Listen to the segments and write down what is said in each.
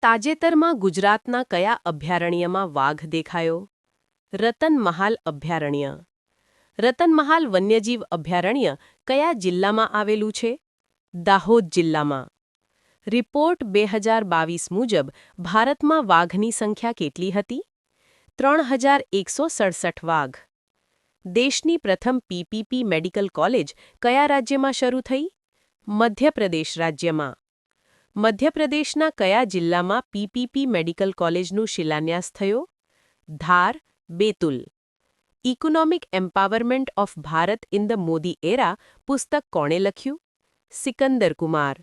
તાજેતરમાં ગુજરાતના કયા અભયારણ્યમાં વાઘ દેખાયો? રતનમહાલ અભયારણ્ય. રતનમહાલ વન્યજીવ અભયારણ્ય કયા જિલ્લામાં આવેલું છે? દાહોદ જિલ્લામાં. રિપોર્ટ 2022 મુજબ ભારતમાં વાઘની સંખ્યા કેટલી હતી? 3167 વાઘ. દેશની પ્રથમ પીપીપી મેડિકલ કોલેજ કયા રાજ્યમાં શરૂ થઈ? મધ્યપ્રદેશ રાજ્યમાં. મધ્યપ્રદેશના કયા જિલ્લામાં પીપીપી મેડિકલ કોલેજનું શિલાન્યાસ થયો? Dhar, Betul. Economic empowerment of Bharat in the Modi era પુસ્તક કોણે લખ્યું? સિકંદર કુમાર.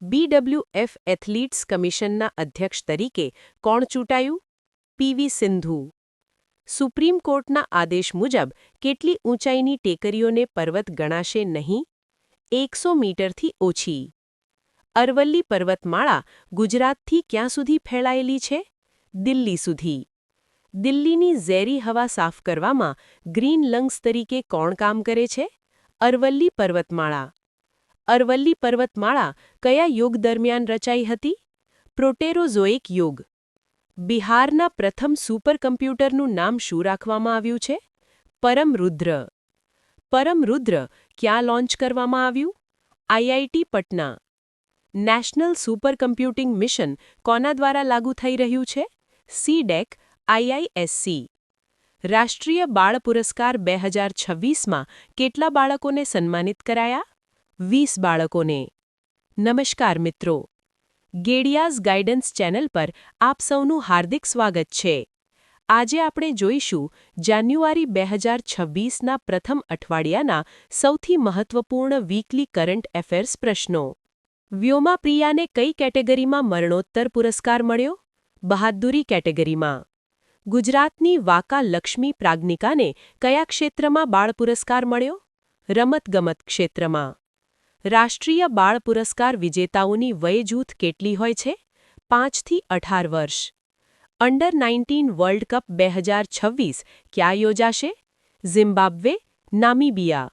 BWF એથ્લીટ્સ કમિશનના અધ્યક્ષ તરીકે કોણ ચૂંટાયું? પીવી સિંધુ. સુપ્રીમ કોર્ટના આદેશ મુજબ કેટલી ઊંચાઈની ટેકરીઓને પર્વત ગણાશે નહીં? 100 મીટરથી ઓછી. અરવલ્લી પર્વતમાળા ગુજરાતથી ક્યાં સુધી ફેલાયેલી છે? દિલ્હી સુધી. દિલ્હીની ઝેરી હવા સાફ કરવામાં ગ્રીન લંગ્સ તરીકે કોણ કામ કરે છે? અરવલ્લી પર્વતમાળા. અરવલ્લી પર્વતમાળા કયા યુગ દરમિયાન રચાઈ હતી? પ્રોટેરોઝોઇક યુગ. બિહારના પ્રથમ સુપરકમ્પ્યુટરનું નામ શું રાખવામાં આવ્યું છે? પરમરુદ્ર. પરમરુદ્ર ક્યાં લોન્ચ કરવામાં આવ્યું? IIT પટના. નેશનલ સુપરકમ્પ્યુટિંગ મિશન કોના દ્વારા લાગુ થઈ રહ્યું છે? CDEC IISc. રાષ્ટ્રીય બાળ પુરસ્કાર 2026માં કેટલા બાળકોને સન્માનિત કરાયા? 20 બાળકોને. નમસ્કાર મિત્રો. ગેડિયાઝ ગાઈડન્સ ચેનલ પર આપ સૌનું હાર્દિક સ્વાગત છે. આજે આપણે જોઈશું જાન્યુઆરી 2026ના પ્રથમ અઠવાડિયાના સૌથી મહત્વપૂર્ણ વીકલી કરંટ એફેર્સ પ્રશ્નો. વ્યોમાપ્રિયાને કઈ કેટેગરીમાં મરણોત્તર પુરસ્કાર મળ્યો? બહાદુરી કેટેગરીમાં. ગુજરાતની વાકા લક્ષ્મી પ્રાજ્ઞિકાને કયા ક્ષેત્રમાં બાળ પુરસ્કાર મળ્યો? રમતગમત ક્ષેત્રમાં. રાષ્ટ્રીય બાળ પુરસ્કાર વિજેતાઓની વય જૂથ કેટલી હોય છે? 5 થી 18 વર્ષ. અંડર 19 વર્લ્ડ કપ 2026 ક્યાં યોજાશે? ઝિમ્બાબ્વે, નામીબિયા.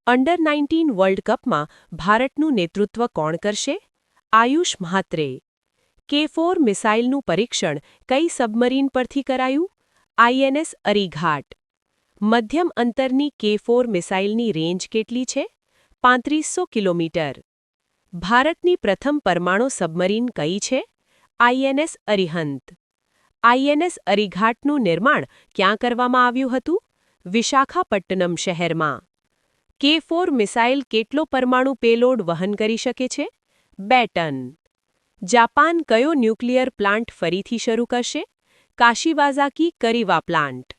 અંડર 19 વર્લ્ડ કપમાં ભારતનું નેતૃત્વ કોણ કરશે? આયુષ મહાત્રે. K4 મિસાઇલનું પરીક્ષણ કઈ સબમરીન પરથી કરાયું? INS અરીઘાટ. મધ્યમ અંતરની K4 મિસાઇલની રેન્જ કેટલી છે? 3500 કિલોમીટર. ભારતની પ્રથમ પરમાણુ સબમરીન કઈ છે? INS અરિહંત. INS અરીઘાટનું નિર્માણ ક્યાં કરવામાં આવ્યું હતું? વિશાખાપટ્ટનમ શહેરમાં. K4 મિસાઇલ કેટલો પરમાણુ પેલોડ વહન કરી શકે છે? 2 ટન. જાપાન કયો ન્યુક્લિયર પ્લાન્ટ ફરીથી શરૂ કરશે? કાશીવાઝાકી કરીવા પ્લાન્ટ.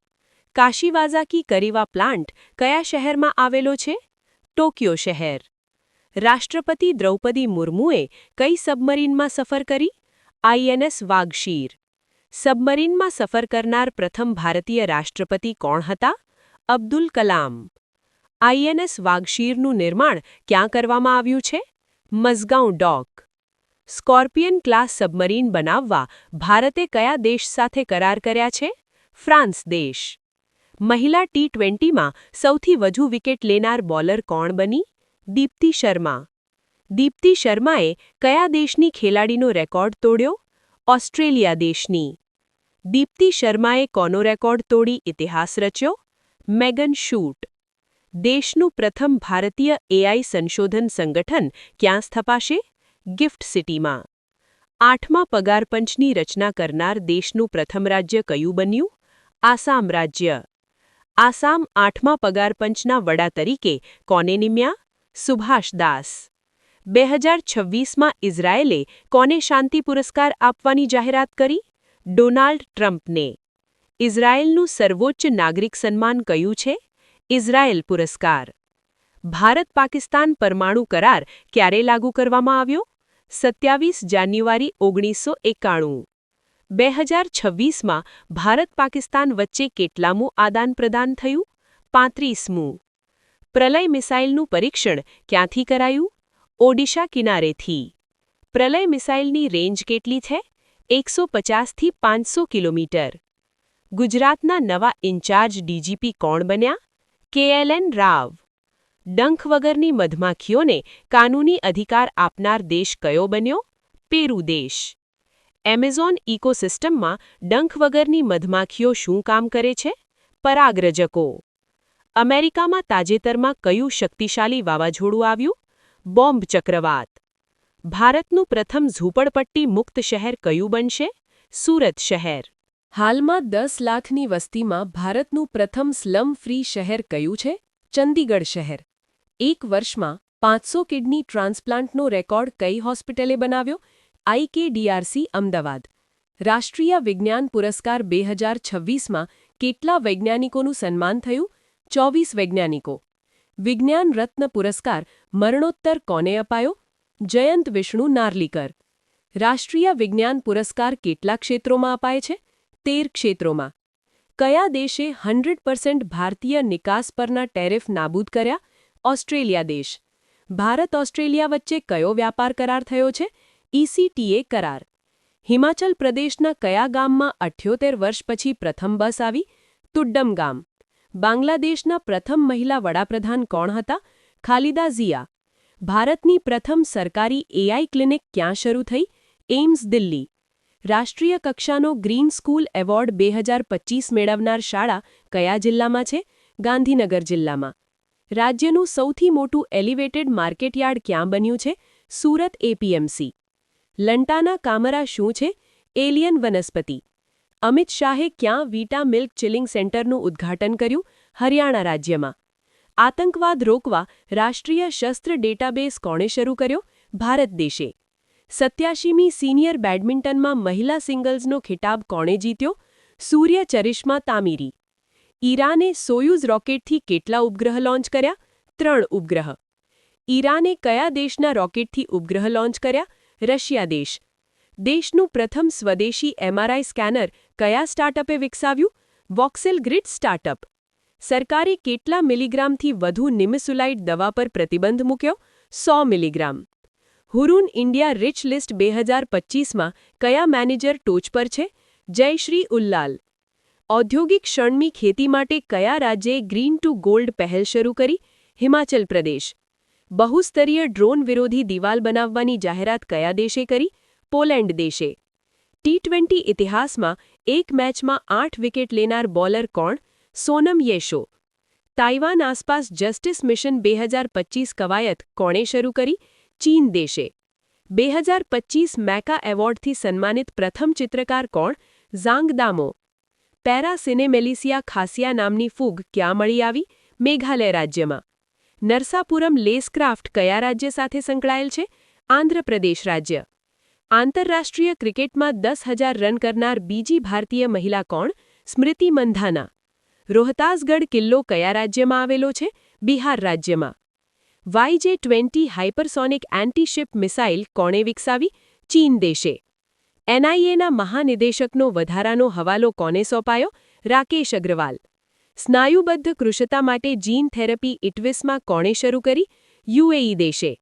કાશીવાઝાકી કરીવા પ્લાન્ટ કયા શહેરમાં આવેલો છે? ટોક્યો શહેર. રાષ્ટ્રપતિ દ્રૌપદી મુર્મુએ કઈ સબમરીનમાં સફર કરી? INS વાઘશીર. સબમરીનમાં સફર કરનાર પ્રથમ ભારતીય રાષ્ટ્રપતિ કોણ હતા? અબ્દુલ કલામ. INS વાઘશીરનું નિર્માણ ક્યાં કરવામાં આવ્યું છે? મઝગાંવ ડોક. સ્કોર્પિયન ક્લાસ સબમરીન બનાવવા ભારતે કયા દેશ સાથે કરાર કર્યા છે? ફ્રાન્સ દેશ. મહિલા T20માં સૌથી વધુ વિકેટ લેનાર બોલર કોણ બની? દીપ્તિ શર્મા. દીપ્તિ શર્માએ કયા દેશની ખેલાડીનો રેકોર્ડ તોડ્યો? ઓસ્ટ્રેલિયા દેશની. દીપ્તિ શર્માએ કોનો રેકોર્ડ તોડી ઇતિહાસ રચ્યો? Megan shoot. દેશનું પ્રથમ ભારતીય AI સંશોધન સંગઠન ક્યાં સ્થપાશે? ગિફ્ટ સિટીમાં. 8મા પગારપંચની રચના કરનાર દેશનું પ્રથમ રાજ્ય કયું બન્યું? આસામ રાજ્ય. આસામ 8મા પગારપંચના વડા તરીકે કોને નિમ્યા? સુભાષ દાસ. 2026માં ઇઝરાયેલે કોને શાંતિ પુરસ્કાર આપવાની જાહેરાત કરી? ડોનાલ્ડ ટ્રમ્પને. ઇઝરાયેલનું સર્વોચ્ચ નાગરિક સન્માન કયું છે? ઇઝરાયેલ પુરસ્કાર. ભારત-પાકિસ્તાન પરમાણુ કરાર ક્યારે લાગુ કરવામાં આવ્યો? 27 જાન્યુઆરી 1991. 2026માં ભારત-પાકિસ્તાન વચ્ચે કેટલામું આદાન-પ્રદાન થયું? 35મું. પ્રલય મિસાઇલનું પરીક્ષણ ક્યાંથી કરાયું? ઓડિશા કિનારેથી. પ્રલય મિસાઇલની રેન્જ કેટલી છે? 150 થી 500 કિલોમીટર. ગુજરાતના નવા ઇન્ચાર્જ DGP કોણ બન્યા? KLN રાવ. ડંખ વગરની મધમાખીઓને કાનૂની અધિકાર આપનાર દેશ કયો બન્યો? પેરુ દેશ. એમેઝોન ઇકોસિસ્ટમમાં ડંખ વગરની મધમાખીઓ શું કામ કરે છે? પરાગરજકો. અમેરિકામાં તાજેતરમાં કયું શક્તિશાળી વાવાઝોડું આવ્યું? બોમ્બ ચક્રવાત. ભારતનું પ્રથમ ઝૂંપડપટ્ટી મુક્ત શહેર કયું બનશે? સુરત શહેર. હાલમાં 10 લાખની વસ્તીમાં ભારતનું પ્રથમ સ્લમ ફ્રી શહેર કયું છે? ચંદીગઢ શહેર. એક વર્ષમાં 500 કિડની ટ્રાન્સપ્લાન્ટનો રેકોર્ડ કઈ હોસ્પિટલે બનાવ્યો? IKDRC અમદાવાદ. રાષ્ટ્રીય વિજ્ઞાન પુરસ્કાર 2026માં કેટલા વૈજ્ઞાનિકોનું સન્માન થયું? 24 વૈજ્ઞાનિકો. વિજ્ઞાન રત્ન પુરસ્કાર મરણોત્તર કોને અપાયો? જયંત વિષ્ણુ નાર્લીકર. રાષ્ટ્રીય વિજ્ઞાન પુરસ્કાર કેટલા ક્ષેત્રોમાં અપાય છે? 13 ક્ષેત્રોમાં. કયા દેશે 100% ભારતીય નિકાસ પરના ટેરિફ નાબૂદ કર્યા? ઓસ્ટ્રેલિયા દેશ. ભારત ઓસ્ટ્રેલિયા વચ્ચે કયો વ્યાપાર કરાર થયો છે? ECTA કરાર. હિમાચલ પ્રદેશના કયા ગામમાં 78 વર્ષ પછી પ્રથમ બસ આવી? તુડ્ડમ ગામ. બાંગ્લાદેશના પ્રથમ મહિલા વડાપ્રધાન કોણ હતા? ખાલિદા ઝિયા. ભારતની પ્રથમ સરકારી AI ક્લિનિક ક્યાં શરૂ થઈ? એમ્સ દિલ્હી. રાષ્ટ્રીય કક્ષાનો ગ્રીન સ્કૂલ એવોર્ડ 2025 મેળવનાર શાળા કયા જિલ્લામાં છે? ગાંધીનગર જિલ્લામાં. રાજ્યનું સૌથી મોટું એલિવેટેડ માર્કેટયાર્ડ ક્યાં બન્યું છે? સુરત APMC. લંટાના કામરા શું છે? એલિયન વનસ્પતિ. અમિત શાહે ક્યાં વિટા મિલ્ક ચિલિંગ સેન્ટરનું ઉદ્ઘાટન કર્યું? હરિયાણા રાજ્યમાં. આતંકવાદ રોકવા રાષ્ટ્રીય શસ્ત્ર ડેટાબેઝ કોણે શરૂ કર્યો? ભારત દેશે. 87મી સિનિયર બેડમિન્ટનમાં મહિલા સિંગલ્સનો ખિતાબ કોણે જીત્યો? સૂર્ય ચરિશ્મા તામીરી. ઈરાને સોયુઝ રોકેટથી કેટલા ઉપગ્રહ લોન્ચ કર્યા? 3 ઉપગ્રહ. ઈરાને કયા દેશના રોકેટથી ઉપગ્રહ લોન્ચ કર્યા? રશિયા દેશ. દેશનું પ્રથમ સ્વદેશી MRI સ્કેનર કયા સ્ટાર્ટઅપે વિકસાવ્યું? Voxel grid startup. સરકારે કેટલા મિલીગ્રામથી વધુ નિમેસુલાઇડ દવા પર પ્રતિબંધ મૂક્યો? 100 મિલીગ્રામ. હુરુન ઇન્ડિયા રિચ લિસ્ટ 2025માં કયા મેનેજર ટોચ પર છે? જયશ્રી ઉલ્લાલ. ઔદ્યોગિક શણની ખેતી માટે કયા રાજ્યે ગ્રીન ટુ ગોલ્ડ પહેલ શરૂ કરી? હિમાચલ પ્રદેશ. બહુસ્તરીય ડ્રોન વિરોધી દિવાલ બનાવવાની જાહેરાત કયા દેશે કરી? પોલેન્ડ દેશે. T20 ઇતિહાસમાં એક મેચમાં 8 વિકેટ લેનાર બોલર કોણ? સોનમ યેશો. તાઇવાન આસપાસ જસ્ટિસ મિશન 2025 કવાયત કોણે શરૂ કરી? ચીન દેશે. 2025 મેકા એવોર્ડથી સન્માનિત પ્રથમ ચિત્રકાર કોણ? ઝાંગ દામો. પેરા સિનેમેલિસિયા ખાસિયા નામની ફૂગ ક્યાં મળી આવી? મેઘાલય રાજ્યમાં. નરસાપુરમ લેસક્રાફ્ટ કયા રાજ્ય સાથે સંકળાયેલ છે? આંધ્રપ્રદેશ રાજ્ય. આંતરરાષ્ટ્રીય ક્રિકેટમાં 10,000 રન કરનાર બીજી ભારતીય મહિલા કોણ? સ્મૃતિ મંધાના. રોહતાસગઢ કિલ્લો કયા રાજ્યમાં આવેલો છે? બિહાર રાજ્યમાં. YJ-20 હાઇપરસોનિક એન્ટી-શિપ મિસાઇલ કોણે વિકસાવી? ચીન દેશે. NIAના મહાનિદેશકનો વધારાનો હવાલો કોને સોંપાયો? રાકેશ અગ્રવાલ. સ્નાયુબદ્ધ કૃશતા માટે જીન થેરપી ઇટવિસમાં કોણે શરૂ કરી? UAE દેશે.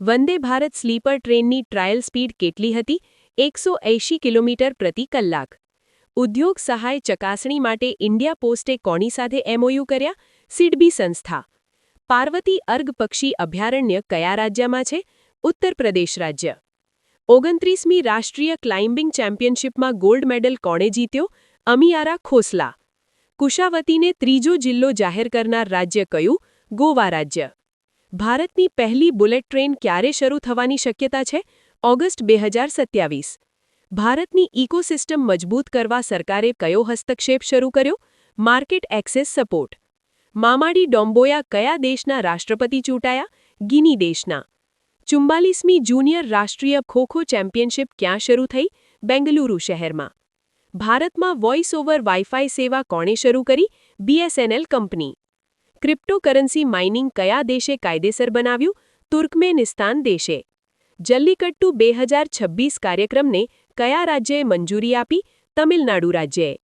વંદે ભારત સ્લીપર ટ્રેનની ટ્રાયલ સ્પીડ કેટલી હતી? 180 કિલોમીટર પ્રતિ કલાક. ઉદ્યોગ સહાય ચકાસણી માટે ઇન્ડિયા પોસ્ટે કોની સાથે MOU કર્યા? સિડબી સંસ્થા. પાર્વતી અર્ગ પક્ષી અભયારણ્ય કયા રાજ્યમાં છે? ઉત્તર પ્રદેશ રાજ્ય. 29મી રાષ્ટ્રીય ક્લાઇમ્બિંગ ચેમ્પિયનશિપમાં ગોલ્ડ મેડલ કોણે જીત્યો? અમિયારા ખોસલા. કુશાવતીને ત્રીજો જિલ્લો જાહેર કરનાર રાજ્ય કયું? ગોવા રાજ્ય. ભારતની પહેલી બુલેટ ટ્રેન ક્યારે શરૂ થવાની શક્યતા છે? ઓગસ્ટ 2027. ભારતની ઇકોસિસ્ટમ મજબૂત કરવા સરકારે કયો હસ્તક્ષેપ શરૂ કર્યો? Market access support. Mamadi Doumbouya કયા દેશના રાષ્ટ્રપતિ ચૂંટાયા? ગિની દેશના. 44મી જુનિયર રાષ્ટ્રીય ખો-ખો ચેમ્પિયનશિપ ક્યાં શરૂ થઈ? બેંગલુરુ શહેરમાં. ભારતમાં વોઇસ ઓવર વાઇફાઈ સેવા કોણે શરૂ કરી? BSNL company. ક્રિપ્ટોકરન્સી માઇનિંગ કયા દેશે કાયદેસર બનાવ્યું? તુર્કમેનિસ્તાન દેશે. જલ્લીકટ્ટુ 2026 કાર્યક્રમને કયા રાજ્યએ મંજૂરી આપી? તમિલનાડુ રાજ્યએ.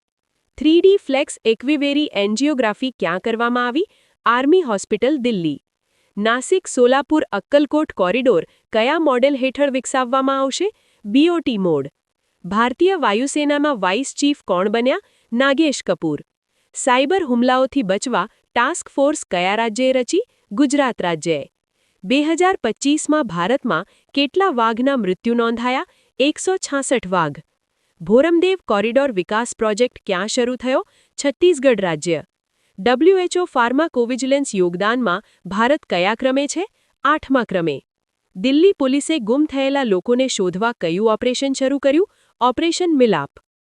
3D ફ્લેક્સ એક્વિવેરી એન્જિયોગ્રાફી ક્યાં કરવામાં આવી? Army hospital Delhi. Nashik Solapur Akkalkot corridor કયા મોડેલ હેઠળ વિકસાવવામાં આવશે? BOT mode. ભારતીય વાયુસેનામાં વાઇસ ચીફ કોણ બન્યા? નાગેશ કપૂર. સાયબર હુમલાઓથી બચવા ટાસ્ક ફોર્સ કયા રાજ્યએ રચી? ગુજરાત રાજ્યએ. 2025માં ભારતમાં કેટલા વાઘના મૃત્યુ નોંધાયા? 166 વાઘ. ભોરમદેવ કોરિડોર વિકાસ પ્રોજેક્ટ ક્યાં શરૂ થયો? છત્તીસગઢ રાજ્ય. WHO ફાર્માકોવિજિલન્સ યોગદાનમાં ભારત કયા ક્રમે છે? 8મા ક્રમે. દિલ્હી પોલીસે ગુમ થયેલા લોકોને શોધવા કયું ઓપરેશન શરૂ કર્યું? ઓપરેશન મિલાપ.